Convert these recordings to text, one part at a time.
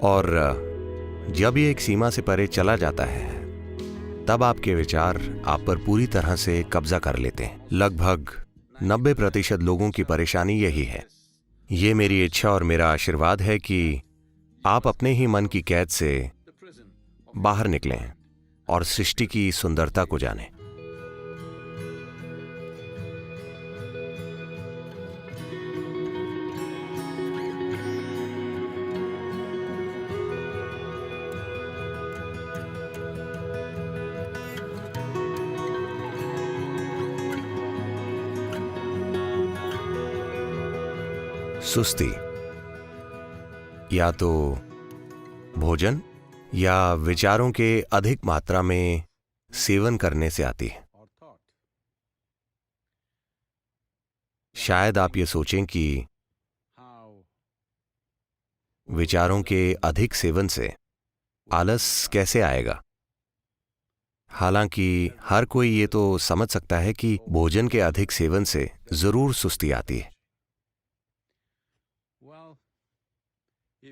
और जब ये एक सीमा से परे चला जाता है तब आपके विचार आप पर पूरी तरह से कब्जा कर लेते हैं। लगभग 90% लोगों की परेशानी यही है। ये मेरी इच्छा और मेरा आशीर्वाद है कि आप अपने ही मन की कैद से बाहर निकलें और सृष्टि की सुंदरता को जानें। सुस्ती या तो भोजन या विचारों के अधिक मात्रा में सेवन करने से आती है। शायद आप ये सोचें कि विचारों के अधिक सेवन से आलस कैसे आएगा। हालांकि हर कोई ये तो समझ सकता है कि भोजन के अधिक सेवन से जरूर सुस्ती आती है।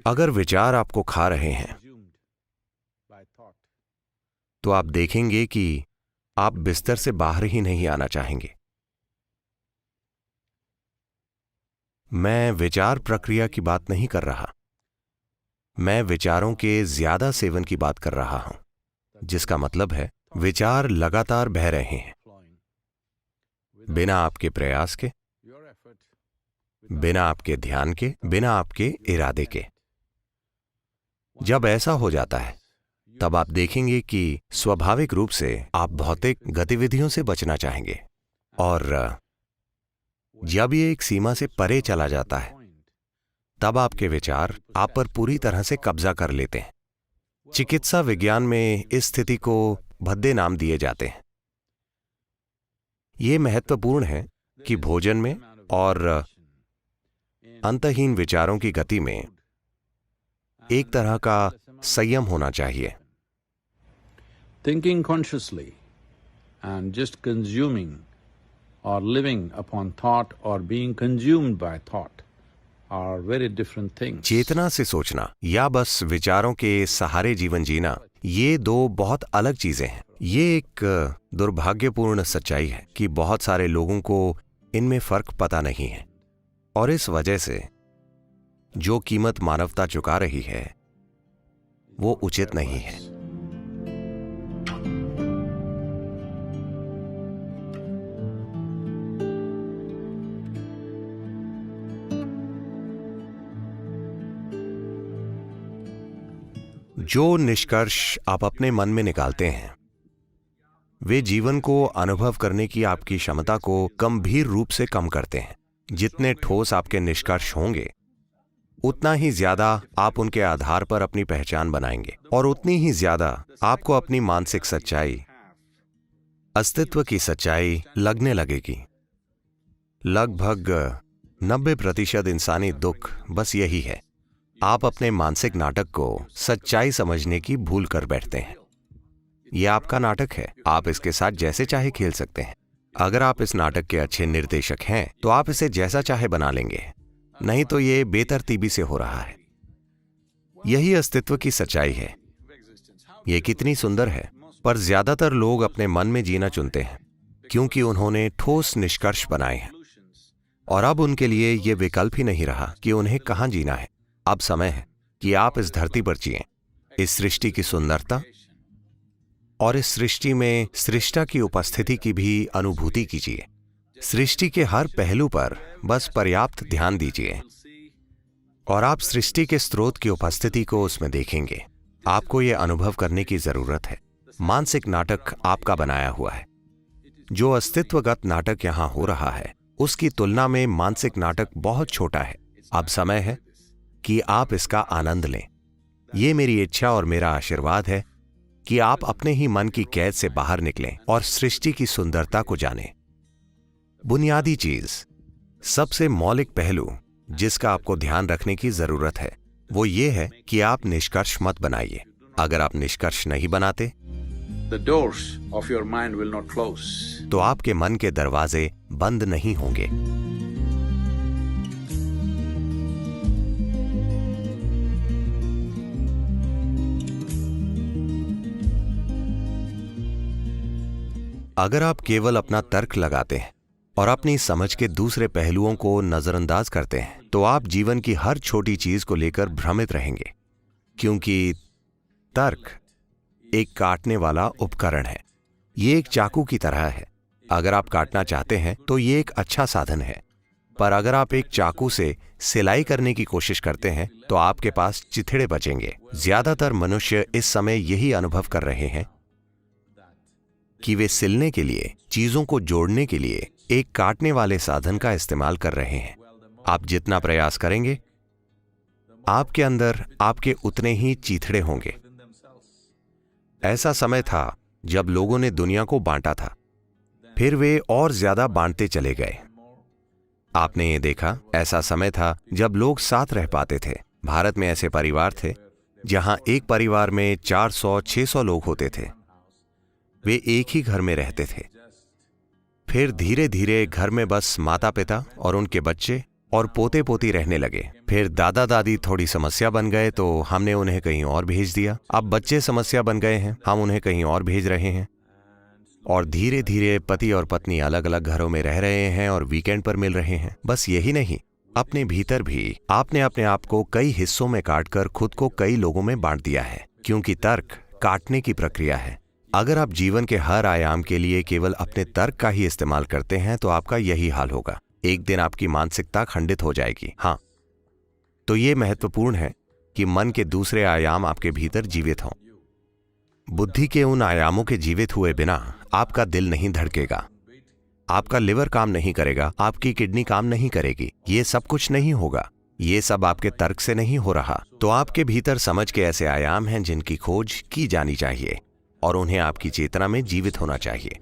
अगर विचार आपको खा रहे हैं तो आप देखेंगे कि आप बिस्तर से बाहर ही नहीं आना चाहेंगे। मैं विचार प्रक्रिया की बात नहीं कर रहा, मैं विचारों के ज्यादा सेवन की बात कर रहा हूं, जिसका मतलब है विचार लगातार बह रहे हैं बिना आपके प्रयास के, बिना आपके ध्यान के, बिना आपके इरादे के। जब ऐसा हो जाता है तब आप देखेंगे कि स्वाभाविक रूप से आप भौतिक गतिविधियों से बचना चाहेंगे। और जब ये एक सीमा से परे चला जाता है तब आपके विचार आप पर पूरी तरह से कब्जा कर लेते हैं। चिकित्सा विज्ञान में इस स्थिति को भद्दे नाम दिए जाते हैं। यह महत्वपूर्ण है कि भोजन में और अंतहीन विचारों की गति में एक तरह का संयम होना चाहिए। Thinking consciously and just consuming or living upon thought or being consumed by thought are very different things. चेतना से सोचना या बस विचारों के सहारे जीवन जीना, ये दो बहुत अलग चीजें हैं। ये एक दुर्भाग्यपूर्ण सच्चाई है कि बहुत सारे लोगों को इनमें फर्क पता नहीं है और इस वजह से जो कीमत मानवता चुका रही है वो उचित नहीं है। जो निष्कर्ष आप अपने मन में निकालते हैं वे जीवन को अनुभव करने की आपकी क्षमता को गंभीर रूप से कम करते हैं। जितने ठोस आपके निष्कर्ष होंगे उतना ही ज्यादा आप उनके आधार पर अपनी पहचान बनाएंगे और उतनी ही ज्यादा आपको अपनी मानसिक सच्चाई, अस्तित्व की सच्चाई लगने लगेगी। लगभग 90% इंसानी दुख बस यही है, आप अपने मानसिक नाटक को सच्चाई समझने की भूल कर बैठते हैं। यह आपका नाटक है, आप इसके साथ जैसे चाहे खेल सकते हैं। अगर आप इस नाटक के अच्छे निर्देशक हैं तो आप इसे जैसा चाहे बना लेंगे, नहीं तो ये बेतरतीबी से हो रहा है। यही अस्तित्व की सच्चाई है। ये कितनी सुंदर है, पर ज्यादातर लोग अपने मन में जीना चुनते हैं क्योंकि उन्होंने ठोस निष्कर्ष बनाए हैं और अब उनके लिए यह विकल्प ही नहीं रहा कि उन्हें कहां जीना है। अब समय है कि आप इस धरती पर जिएं, इस सृष्टि की सुंदरता और इस सृष्टि में सृष्टा की उपस्थिति की भी अनुभूति कीजिए। सृष्टि के हर पहलू पर बस पर्याप्त ध्यान दीजिए और आप सृष्टि के स्रोत की उपस्थिति को उसमें देखेंगे। आपको यह अनुभव करने की जरूरत है। मानसिक नाटक आपका बनाया हुआ है। जो अस्तित्वगत नाटक यहां हो रहा है उसकी तुलना में मानसिक नाटक बहुत छोटा है। अब समय है कि आप इसका आनंद लें। यह मेरी इच्छा और मेरा आशीर्वाद है कि आप अपने ही मन की कैद से बाहर निकलें और सृष्टि की सुंदरता को जानें। बुनियादी चीज, सबसे मौलिक पहलू जिसका आपको ध्यान रखने की जरूरत है वो ये है कि आप निष्कर्ष मत बनाइए। अगर आप निष्कर्ष नहीं बनाते The doors of your mind will not close. तो आपके मन के दरवाजे बंद नहीं होंगे। अगर आप केवल अपना तर्क लगाते हैं और अपनी समझ के दूसरे पहलुओं को नजरअंदाज करते हैं तो आप जीवन की हर छोटी चीज को लेकर भ्रमित रहेंगे, क्योंकि तर्क एक काटने वाला उपकरण है। ये एक चाकू की तरह है। अगर आप काटना चाहते हैं तो ये एक अच्छा साधन है, पर अगर आप एक चाकू से सिलाई करने की कोशिश करते हैं तो आपके पास चिथड़े बचेंगे। ज्यादातर मनुष्य इस समय यही अनुभव कर रहे हैं कि वे सिलने के लिए, चीजों को जोड़ने के लिए एक काटने वाले साधन का इस्तेमाल कर रहे हैं। आप जितना प्रयास करेंगे, आपके अंदर आपके उतने ही चीथड़े होंगे। ऐसा समय था जब लोगों ने दुनिया को बांटा था, फिर वे और ज्यादा बांटते चले गए। आपने ये देखा, ऐसा समय था जब लोग साथ रह पाते थे। भारत में ऐसे परिवार थे जहां एक परिवार में 400-600 लोग होते थे। वे एक ही घर में रहते थे। फिर धीरे धीरे घर में बस माता पिता और उनके बच्चे और पोते पोती रहने लगे। फिर दादा दादी थोड़ी समस्या बन गए तो हमने उन्हें कहीं और भेज दिया। अब बच्चे समस्या बन गए हैं, हम उन्हें कहीं और भेज रहे हैं। और धीरे धीरे पति और पत्नी अलग अलग घरों में रह रहे हैं और वीकेंड पर मिल रहे हैं। बस यही नहीं, अपने भीतर भी आपने अपने आप को कई हिस्सों में काटकर खुद को कई लोगों में बांट दिया है, क्योंकि तर्क काटने की प्रक्रिया है। अगर आप जीवन के हर आयाम के लिए केवल अपने तर्क का ही इस्तेमाल करते हैं तो आपका यही हाल होगा। एक दिन आपकी मानसिकता खंडित हो जाएगी। हाँ, तो ये महत्वपूर्ण है कि मन के दूसरे आयाम आपके भीतर जीवित हों। बुद्धि के उन आयामों के जीवित हुए बिना आपका दिल नहीं धड़केगा, आपका लिवर काम नहीं करेगा, आपकी किडनी काम नहीं करेगी। ये सब कुछ नहीं होगा। ये सब आपके तर्क से नहीं हो रहा। तो आपके भीतर समझ के ऐसे आयाम हैं जिनकी खोज की जानी चाहिए और उन्हें आपकी चेतना में जीवित होना चाहिए।